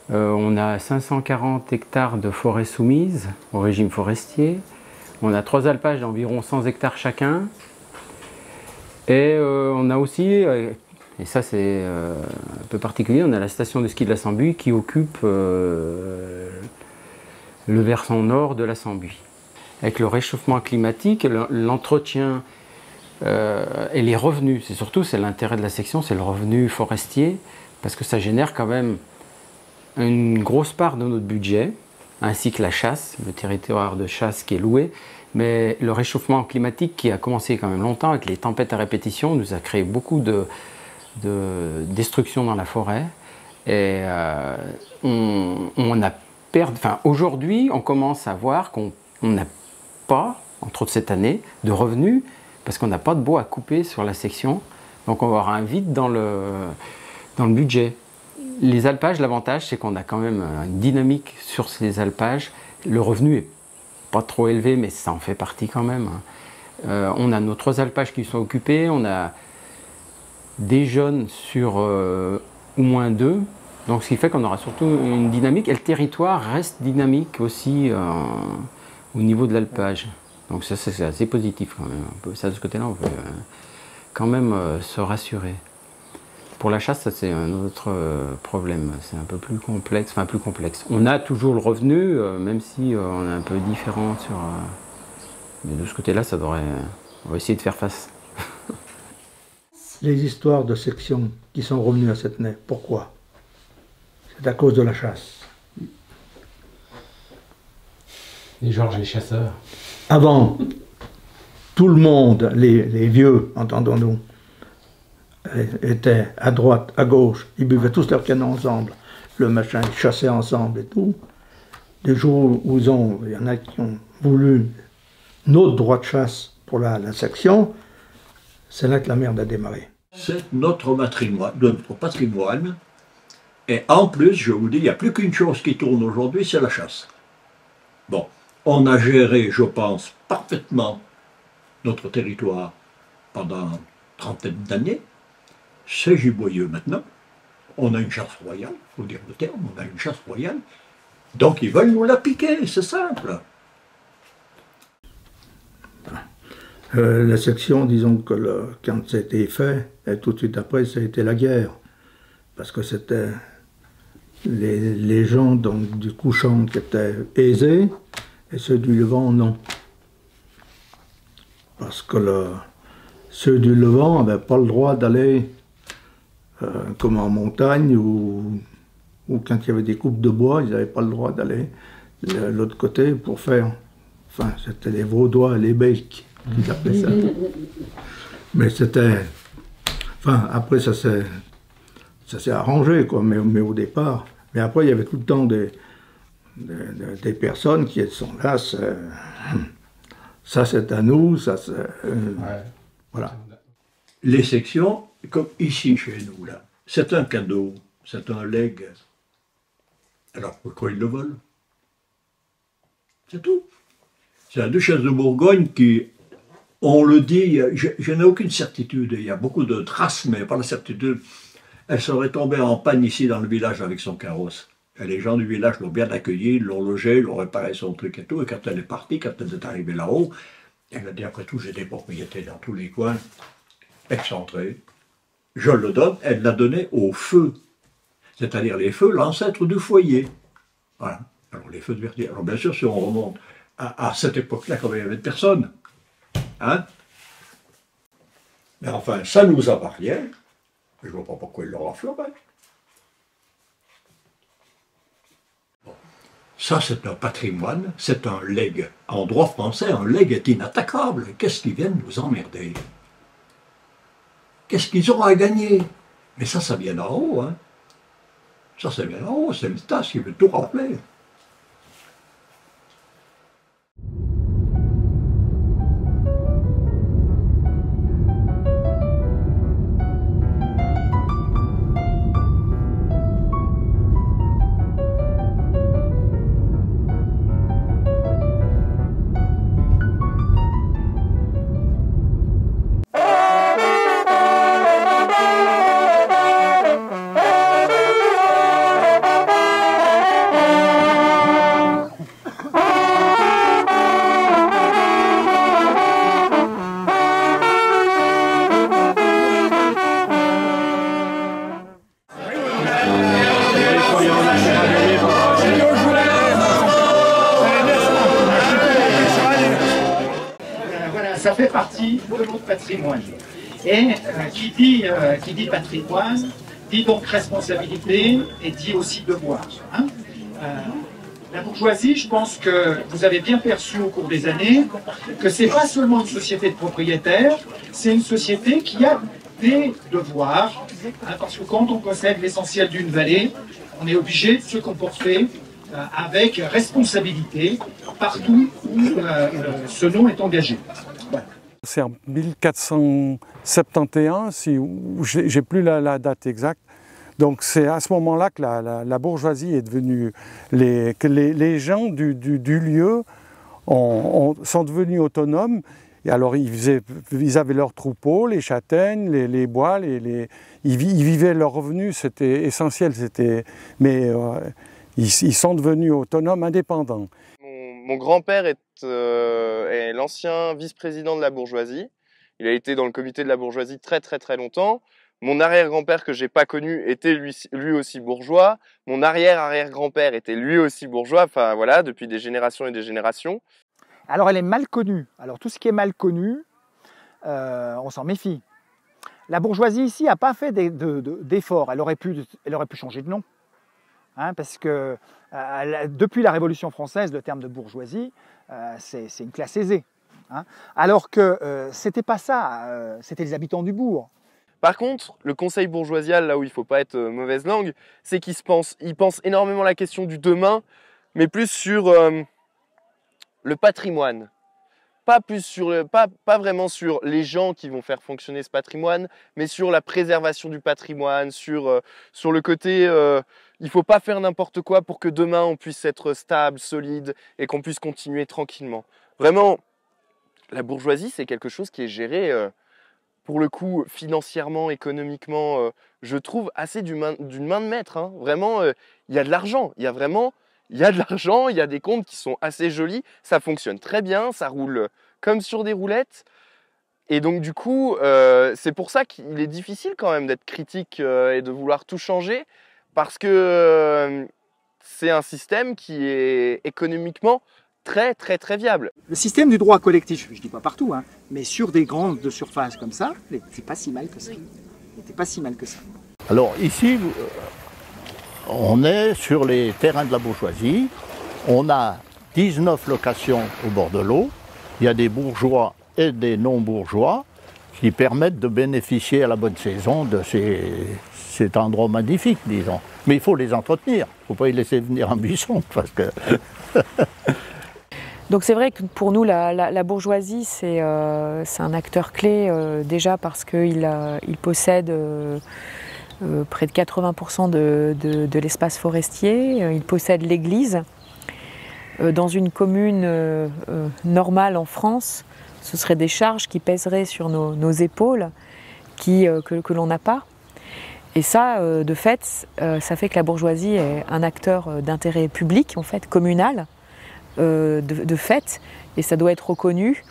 On a 540 hectares de forêt soumise au régime forestier. On a 3 alpages d'environ 100 hectares chacun. Et on a aussi Et ça, c'est un peu particulier. On a la station de ski de la Sambuie qui occupe le versant nord de la Sambuie. Avec le réchauffement climatique, l'entretien et les revenus, c'est l'intérêt de la section, c'est le revenu forestier, parce que ça génère quand même une grosse part de notre budget, ainsi que la chasse, le territoire de chasse qui est loué. Mais le réchauffement climatique qui a commencé quand même longtemps avec les tempêtes à répétition nous a créé beaucoup de destruction dans la forêt. Et on a perdu. Enfin, aujourd'hui, on commence à voir qu'on n'a pas, entre autres cette année, de revenus parce qu'on n'a pas de bois à couper sur la section. Donc on va avoir un vide dans le budget. Les alpages, l'avantage, c'est qu'on a quand même une dynamique sur ces alpages. Le revenu est pas trop élevé, mais ça en fait partie quand même. On a nos 3 alpages qui sont occupés, on a des jeunes sur au moins 2, donc ce qui fait qu'on aura surtout une dynamique, et le territoire reste dynamique aussi au niveau de l'alpage. Donc ça, c'est assez positif quand même. Ça, de ce côté-là, on peut quand même se rassurer. Pour la chasse, ça c'est un autre problème, c'est un peu plus complexe, enfin plus complexe. On a toujours le revenu, même si on est un peu différent sur... mais de ce côté-là, ça devrait... On va essayer de faire face. Les histoires de sections qui sont revenues à Settenay, pourquoi? C'est à cause de la chasse. Les Georges les chasseurs. Avant, tout le monde, les vieux, entendons-nous, étaient à droite, à gauche, ils buvaient tous leur canon ensemble, le machin, ils chassaient ensemble et tout. Des jours où il y en a qui ont voulu notre droit de chasse pour la section, c'est là que la merde a démarré. C'est notre patrimoine, et en plus, je vous dis, il n'y a plus qu'une chose qui tourne aujourd'hui, c'est la chasse. Bon, on a géré, je pense, parfaitement notre territoire pendant une trentaine d'années. C'est giboyeux maintenant. On a une chasse royale, il faut dire le terme, on a une chasse royale. Donc ils veulent nous la piquer, c'est simple. La section, disons que quand c'était fait, et tout de suite après, ça a été la guerre. Parce que c'était les gens donc, du couchant qui étaient aisés, et ceux du Levant, non. Parce que ceux du Levant n'avaient pas le droit d'aller comme en montagne ou quand il y avait des coupes de bois, ils n'avaient pas le droit d'aller de l'autre côté pour faire... Enfin, c'était les Vaudois et les Belges qui appelaient ça. Mais c'était... Enfin, après, ça s'est arrangé, quoi, mais au départ... Mais après, il y avait tout le temps des personnes qui sont là, ça c'est à nous, ça c'est... Voilà. Les sections, comme ici chez nous, là, c'est un cadeau, c'est un legs. Alors pourquoi ils le volent? C'est tout. C'est la duchesse de Bourgogne qui, on le dit, je n'ai aucune certitude, il y a beaucoup de traces, mais pas la certitude. Elle serait tombée en panne ici dans le village avec son carrosse. Et les gens du village l'ont bien accueilli, l'ont logé, l'ont réparé son truc et tout. Et quand elle est partie, quand elle est arrivée là-haut, elle a dit, après tout, j'ai des propriétés dans tous les coins, excentrées. Je le donne, elle l'a donné au feu. C'est-à-dire les feux, l'ancêtre du foyer. Voilà. Alors les feux de verdier. Alors bien sûr, si on remonte à cette époque-là, quand il n'y avait personne, hein? Mais enfin, ça nous appartient. Je ne vois pas pourquoi il l'aura fait. Bon. Ça, c'est un patrimoine, c'est un legs. En droit français, un legs est inattaquable. Qu'est-ce qu'ils viennent nous emmerder? Qu'est-ce qu'ils auront à gagner? Mais ça vient d'en haut. Hein. Ça vient d'en haut, c'est l'État qui veut tout rappeler. patrimoine. Et qui dit patrimoine, dit donc responsabilité et dit aussi devoir. Hein. La bourgeoisie, je pense que vous avez bien perçu au cours des années que c'est pas seulement une société de propriétaires, c'est une société qui a des devoirs, hein, parce que quand on possède l'essentiel d'une vallée, on est obligé de se comporter avec responsabilité partout où ce nom est engagé. Voilà. C'est en 1471, j'ai plus la date exacte. Donc c'est à ce moment-là que la bourgeoisie est devenue, que les gens du lieu sont devenus autonomes. Et alors ils avaient leurs troupeaux, les châtaignes, les bois, ils vivaient leurs revenus, c'était essentiel. Mais ils sont devenus autonomes, indépendants. Mon grand-père est l'ancien vice-président de la bourgeoisie. Il a été dans le comité de la bourgeoisie très très très longtemps. Mon arrière-grand-père que j'ai pas connu était lui aussi bourgeois. Mon arrière-arrière-grand-père était lui aussi bourgeois. Enfin voilà, depuis des générations et des générations. Alors elle est mal connue. Alors tout ce qui est mal connu, on s'en méfie. La bourgeoisie ici n'a pas fait d'efforts. Elle aurait pu changer de nom. Hein, parce que depuis la Révolution française, le terme de bourgeoisie, c'est une classe aisée. Hein, alors que c'était pas ça, c'était les habitants du bourg. Par contre, le conseil bourgeoisial, là où il ne faut pas être mauvaise langue, c'est qu'il pense énormément à la question du demain, mais plus sur le patrimoine. Pas vraiment sur les gens qui vont faire fonctionner ce patrimoine, mais sur la préservation du patrimoine, sur le côté il ne faut pas faire n'importe quoi pour que demain on puisse être stable, solide et qu'on puisse continuer tranquillement. Vraiment, la bourgeoisie, c'est quelque chose qui est géré pour le coup, financièrement, économiquement, je trouve assez d'une main de maître. Hein. Vraiment, il y a de l'argent. Il y a de l'argent, il y a des comptes qui sont assez jolis. Ça fonctionne très bien, ça roule comme sur des roulettes. Et donc, du coup, c'est pour ça qu'il est difficile quand même d'être critique et de vouloir tout changer. Parce que c'est un système qui est économiquement très très très viable. Le système du droit collectif, je ne dis pas partout, hein, mais sur des grandes surfaces comme ça, c'est pas si mal que ça. C'était pas si mal que ça. Alors ici, on est sur les terrains de la bourgeoisie. On a 19 locations au bord de l'eau. Il y a des bourgeois et des non-bourgeois qui permettent de bénéficier à la bonne saison de cet endroit magnifique, disons. Mais il faut les entretenir. Il ne faut pas les laisser venir en buisson parce que... Donc c'est vrai que pour nous, la bourgeoisie, c'est un acteur clé déjà parce qu'il possède près de 80% de l'espace forestier, il possède l'église. Dans une commune normale en France, ce seraient des charges qui pèseraient sur nos épaules que l'on n'a pas. Et ça, de fait, ça fait que la bourgeoisie est un acteur d'intérêt public, en fait, communal. De fait, et ça doit être reconnu,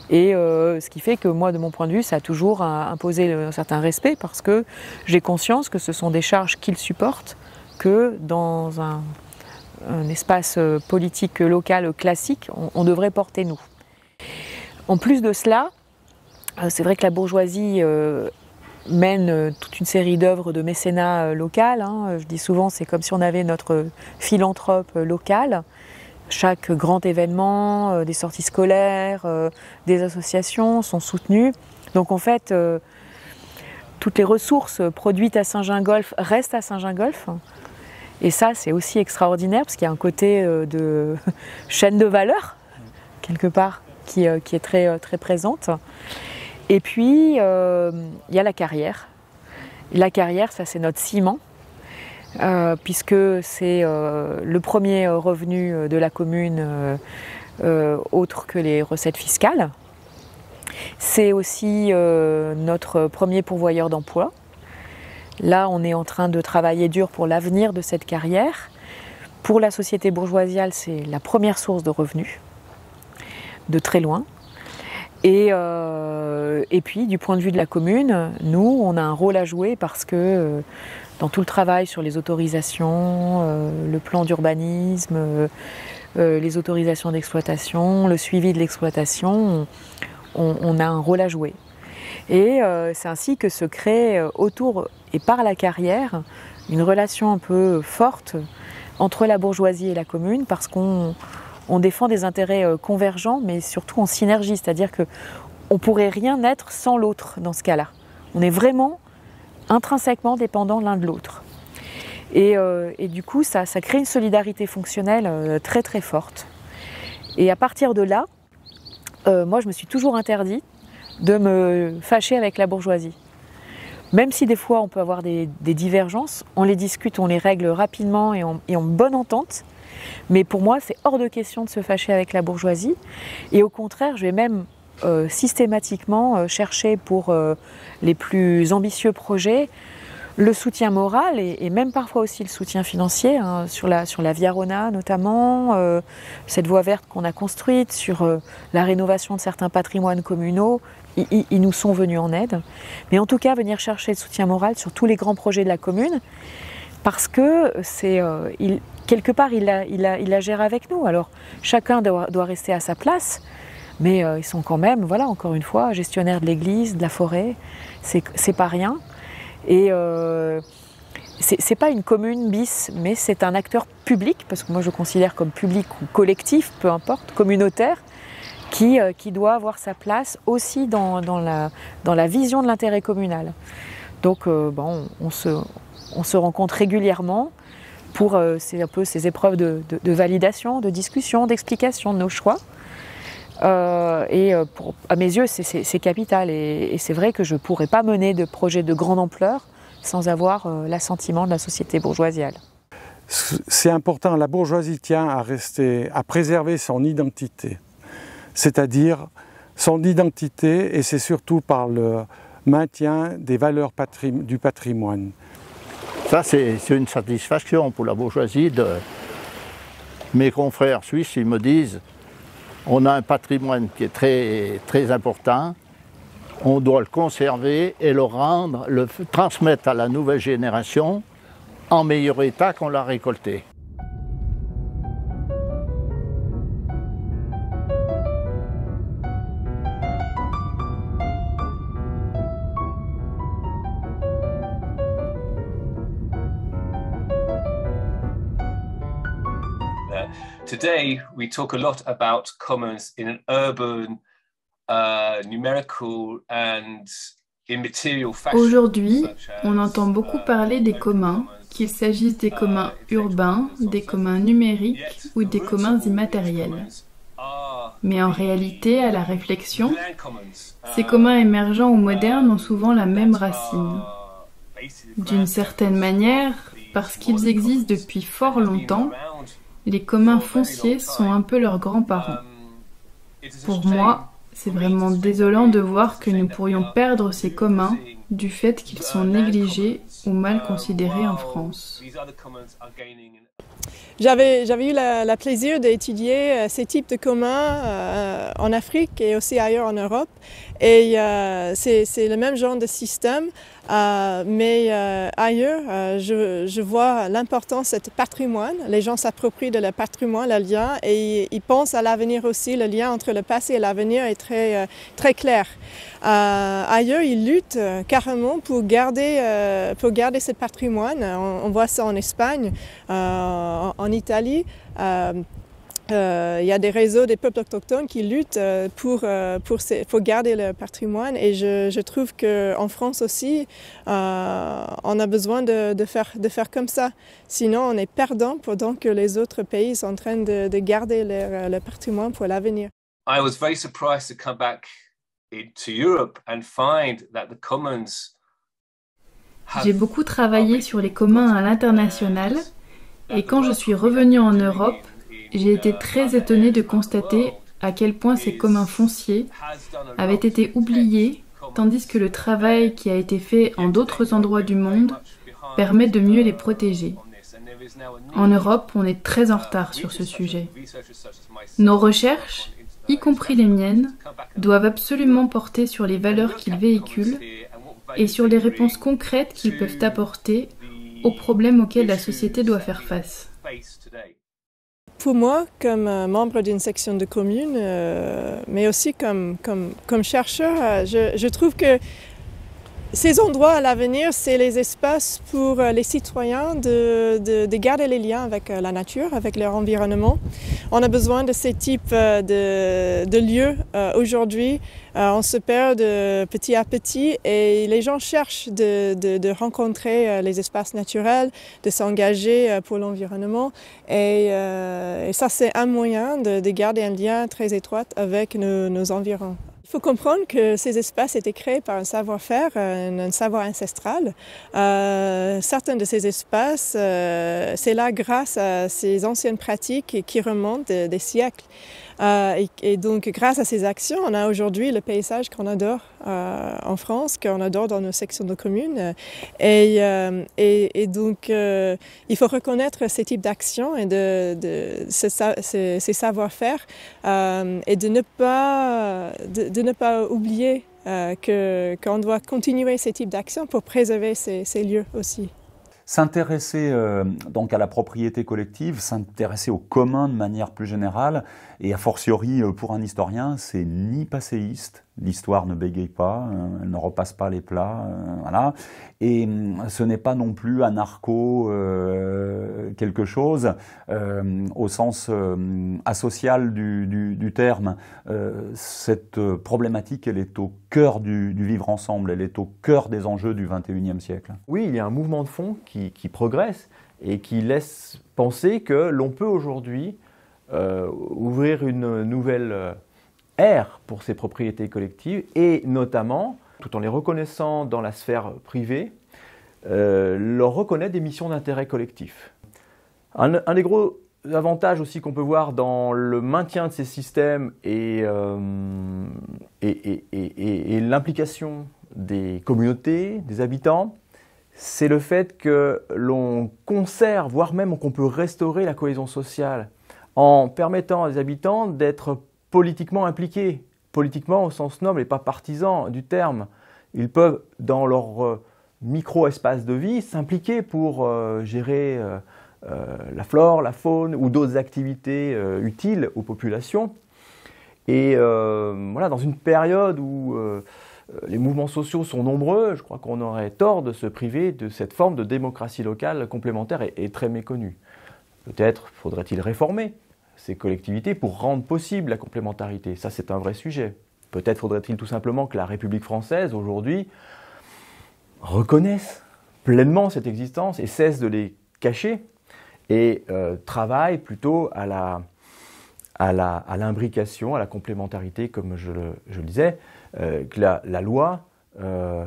et ce qui fait que moi, de mon point de vue, ça a toujours imposé un certain respect parce que j'ai conscience que ce sont des charges qu'ils supportent que dans un espace politique local classique, on devrait porter nous. En plus de cela, c'est vrai que la bourgeoisie mène toute une série d'œuvres de mécénat local. Hein. Je dis souvent, c'est comme si on avait notre philanthrope local. Chaque grand événement, des sorties scolaires, des associations sont soutenues. Donc en fait, toutes les ressources produites à Saint-Gingolph restent à Saint-Gingolph. Et ça, c'est aussi extraordinaire parce qu'il y a un côté de chaîne de valeur, quelque part, qui est très, très présente. Et puis, il y a la carrière. Et la carrière, ça c'est notre ciment. Puisque c'est le premier revenu de la commune autre que les recettes fiscales. C'est aussi notre premier pourvoyeur d'emploi. Là, on est en train de travailler dur pour l'avenir de cette carrière. Pour la société bourgeoisiale, c'est la première source de revenus, de très loin. Et puis, du point de vue de la commune, nous, on a un rôle à jouer parce que dans tout le travail sur les autorisations, le plan d'urbanisme, les autorisations d'exploitation, le suivi de l'exploitation, on a un rôle à jouer. Et c'est ainsi que se crée autour et par la carrière une relation un peu forte entre la bourgeoisie et la commune, parce qu'on défend des intérêts convergents, mais surtout en synergie, c'est-à-dire qu'on ne pourrait rien être sans l'autre dans ce cas-là. On est vraiment intrinsèquement dépendants l'un de l'autre. Et du coup, ça crée une solidarité fonctionnelle très très forte. Et à partir de là, moi je me suis toujours interdit de me fâcher avec la bourgeoisie. Même si des fois on peut avoir des divergences, on les discute, on les règle rapidement et en bonne entente. Mais pour moi, c'est hors de question de se fâcher avec la bourgeoisie. Et au contraire, je vais même systématiquement chercher pour les plus ambitieux projets le soutien moral et même parfois aussi le soutien financier, hein, sur la Via Rona notamment, cette voie verte qu'on a construite, sur la rénovation de certains patrimoines communaux. Ils nous sont venus en aide. Mais en tout cas, venir chercher le soutien moral sur tous les grands projets de la commune, parce que quelque part, il la gère avec nous. Alors, chacun doit rester à sa place, mais ils sont quand même, voilà, encore une fois, gestionnaires de l'église, de la forêt, c'est pas rien. Et c'est pas une commune bis, mais c'est un acteur public, parce que moi je considère comme public ou collectif, peu importe, communautaire, qui doit avoir sa place aussi dans la vision de l'intérêt communal. Donc bon, on se rencontre régulièrement pour c'est un peu ces épreuves de validation, de discussion, d'explication de nos choix. À mes yeux, c'est capital. Et c'est vrai que je ne pourrais pas mener de projet de grande ampleur sans avoir l'assentiment de la société bourgeoisiale. C'est important, la bourgeoisie tient à préserver son identité. C'est-à-dire son identité, et c'est surtout par le maintien des valeurs du patrimoine. Ça, c'est une satisfaction pour la bourgeoisie. Mes confrères suisses, ils me disent, on a un patrimoine qui est très, très important, on doit le conserver et le transmettre à la nouvelle génération en meilleur état qu'on l'a récolté. Today, we talk a lot about commons in an urban, numerical and immaterial fashion. Aujourd'hui, on entend beaucoup parler des communs, qu'il s'agisse des communs urbains, des communs numériques ou des communs immatériels. Mais en réalité, à la réflexion, ces communs émergents ou modernes ont souvent la même racine. D'une certaine manière, parce qu'ils existent depuis fort longtemps, les communs fonciers sont un peu leurs grands-parents. Pour moi, c'est vraiment désolant de voir que nous pourrions perdre ces communs du fait qu'ils sont négligés ou mal considérés en France. J'avais eu le plaisir d'étudier ces types de communs en Afrique et aussi ailleurs en Europe. Et c'est le même genre de système, mais ailleurs, je vois l'importance de ce patrimoine. Les gens s'approprient de leur patrimoine, le lien, et ils pensent à l'avenir aussi. Le lien entre le passé et l'avenir est très, très clair. Ailleurs, ils luttent carrément pour garder ce patrimoine. On voit ça en Espagne, en Italie. Il y a des réseaux des peuples autochtones qui luttent pour garder le patrimoine, et je trouve qu'en France aussi, on a besoin de faire comme ça. Sinon, on est perdant pendant que les autres pays sont en train de garder leur patrimoine pour l'avenir. I was very surprised to come back to Europe and find that the commons. J'ai beaucoup travaillé sur les communs à l'international, et quand je suis revenue en Europe, j'ai été très étonnée de constater à quel point ces communs fonciers avaient été oubliés, tandis que le travail qui a été fait en d'autres endroits du monde permet de mieux les protéger. En Europe, on est très en retard sur ce sujet. Nos recherches, y compris les miennes, doivent absolument porter sur les valeurs qu'ils véhiculent et sur les réponses concrètes qu'ils peuvent apporter aux problèmes auxquels la société doit faire face. pour moi, comme membre d'une section de commune, mais aussi comme chercheur, je trouve que ces endroits à l'avenir, c'est les espaces pour les citoyens de garder les liens avec la nature, avec leur environnement. On a besoin de ces types de lieux aujourd'hui. On se perd petit à petit et les gens cherchent de rencontrer les espaces naturels, de s'engager pour l'environnement. Et ça, c'est un moyen de garder un lien très étroit avec nos environs. Il faut comprendre que ces espaces étaient créés par un savoir-faire, un savoir ancestral. Certains de ces espaces, c'est là grâce à ces anciennes pratiques qui remontent des siècles. Et donc, grâce à ces actions, on a aujourd'hui le paysage qu'on adore en France, qu'on adore dans nos sections de communes. Et donc, il faut reconnaître ces types d'actions et ces savoir-faire et de ne pas oublier qu'on doit continuer ces types d'actions pour préserver ces lieux aussi. S'intéresser donc à la propriété collective, s'intéresser au commun de manière plus générale, et a fortiori pour un historien, c'est ni passéiste, l'histoire ne bégaye pas, elle ne repasse pas les plats, voilà, et ce n'est pas non plus anarcho quelque chose au sens asocial du terme. Cette problématique, elle est au cœur du vivre ensemble, elle est au cœur des enjeux du XXIe siècle. Oui, il y a un mouvement de fond qui progresse et qui laisse penser que l'on peut aujourd'hui ouvrir une nouvelle ère pour ces propriétés collectives et notamment, tout en les reconnaissant dans la sphère privée, leur reconnaître des missions d'intérêt collectif. Un des gros avantages aussi qu'on peut voir dans le maintien de ces systèmes et l'implication des communautés, des habitants, c'est le fait que l'on conserve, voire même qu'on peut restaurer la cohésion sociale en permettant aux habitants d'être politiquement impliqués, politiquement au sens noble et pas partisan du terme. Ils peuvent, dans leur micro-espace de vie, s'impliquer pour gérer la flore, la faune ou d'autres activités utiles aux populations. Et voilà, dans une période où les mouvements sociaux sont nombreux, je crois qu'on aurait tort de se priver de cette forme de démocratie locale complémentaire et très méconnue. Peut-être faudrait-il réformer ces collectivités pour rendre possible la complémentarité. Ça, c'est un vrai sujet. Peut-être faudrait-il tout simplement que la République française, aujourd'hui, reconnaisse pleinement cette existence et cesse de les cacher et travaille plutôt à l'imbrication, à la complémentarité, comme je le disais, que la loi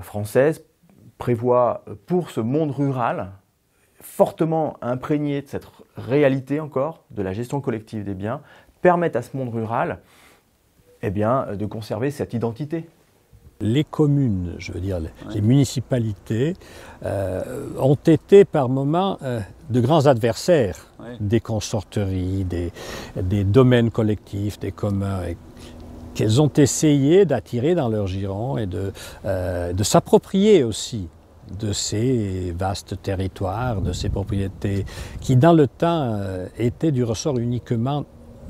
française prévoit pour ce monde rural, fortement imprégné de cette réalité encore, de la gestion collective des biens, permettent à ce monde rural de conserver cette identité. Les communes, je veux dire les municipalités, ont été par moments de grands adversaires des consorteries, des domaines collectifs, des communs, qu'elles ont essayé d'attirer dans leur giron et de s'approprier aussi de ces vastes territoires, de ces propriétés qui dans le temps étaient du ressort uniquement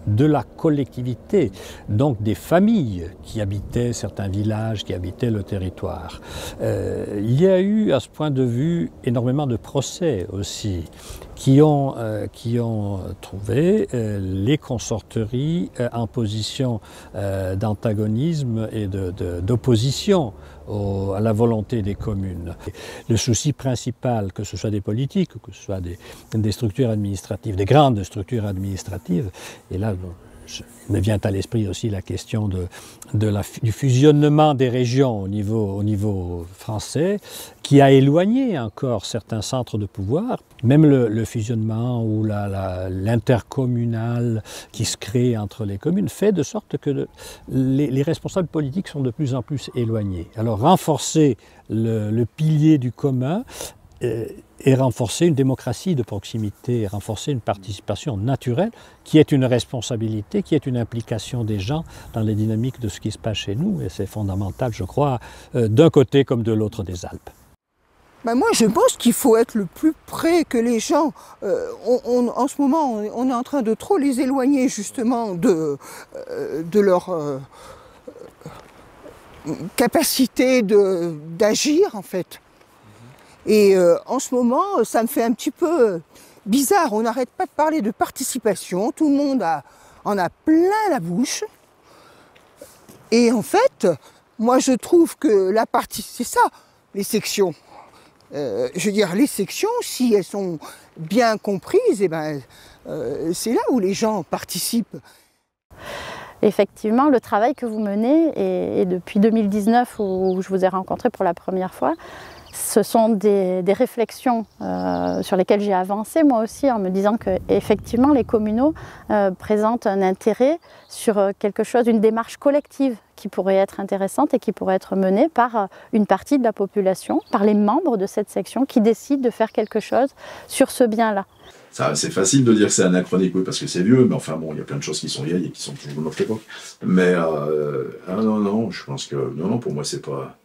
de la collectivité, donc des familles qui habitaient certains villages, qui habitaient le territoire. Il y a eu à ce point de vue énormément de procès aussi qui ont trouvé les consorteries en position d'antagonisme et d'opposition à la volonté des communes. Le souci principal, que ce soit des politiques, que ce soit des structures administratives, des grandes structures administratives, et là, il me vient à l'esprit aussi la question du fusionnement des régions au niveau français, qui a éloigné encore certains centres de pouvoir. Même le fusionnement ou l'intercommunal qui se crée entre les communes fait de sorte que les responsables politiques sont de plus en plus éloignés. Alors renforcer le pilier du commun et renforcer une démocratie de proximité, renforcer une participation naturelle qui est une responsabilité, qui est une implication des gens dans les dynamiques de ce qui se passe chez nous. Et c'est fondamental, je crois, d'un côté comme de l'autre des Alpes. Ben moi, je pense qu'il faut être le plus près que les gens. En ce moment, on est en train de trop les éloigner justement de leur capacité d'agir en fait. Et en ce moment, ça me fait un petit peu bizarre. On n'arrête pas de parler de participation. Tout le monde en a plein la bouche. Et en fait, moi je trouve que c'est ça, les sections. Je veux dire, les sections, si elles sont bien comprises, eh ben, c'est là où les gens participent. Effectivement, le travail que vous menez, et depuis 2019 où je vous ai rencontré pour la première fois, ce sont des réflexions sur lesquelles j'ai avancé moi aussi en me disant que effectivement les communaux présentent un intérêt sur quelque chose, une démarche collective qui pourrait être intéressante et qui pourrait être menée par une partie de la population, par les membres de cette section qui décident de faire quelque chose sur ce bien-là. C'est facile de dire que c'est anachronique, oui, parce que c'est vieux, mais enfin bon, il y a plein de choses qui sont vieilles et qui sont toujours de notre époque. Mais non, je pense que non, pour moi c'est pas.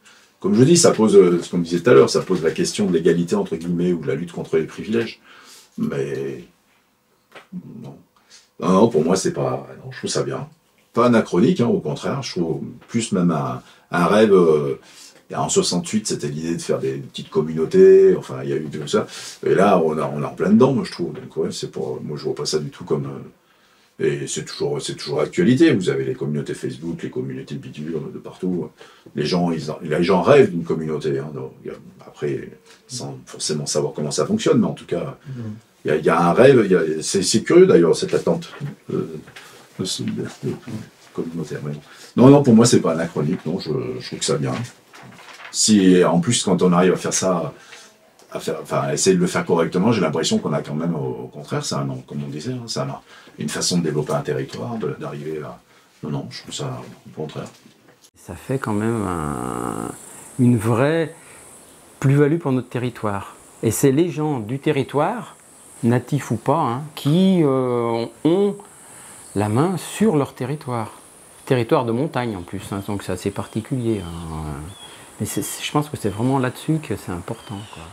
Comme je dis, ça pose, comme je disais tout à l'heure, ça pose la question de l'égalité entre guillemets ou de la lutte contre les privilèges. Mais non, pour moi c'est pas. Non, je trouve ça bien. Pas anachronique, hein, au contraire. Je trouve plus même un rêve. En 68, c'était l'idée de faire des petites communautés. Enfin, il y a eu tout ça. Et là, on est en plein dedans, moi je trouve. Donc ouais, moi je vois pas ça du tout comme. Et c'est toujours l'actualité. Vous avez les communautés Facebook, les communautés de bidule de partout. Les gens rêvent d'une communauté. Hein, donc, après, sans forcément savoir comment ça fonctionne, mais en tout cas, il y a un rêve. C'est curieux d'ailleurs cette attente communautaire. Mais non, pour moi c'est pas anachronique. Non, je trouve que ça bien. Si en plus quand on arrive à faire ça, essayer de le faire correctement, j'ai l'impression qu'on a quand même, au contraire, comme on disait, hein, c'est une façon de développer un territoire, d'arriver à... Non, je trouve ça au contraire. Ça fait quand même une vraie plus-value pour notre territoire. Et c'est les gens du territoire, natifs ou pas, hein, qui ont la main sur leur territoire. Territoire de montagne en plus, hein, donc c'est assez particulier. Hein. Mais je pense que c'est vraiment là-dessus que c'est important, quoi.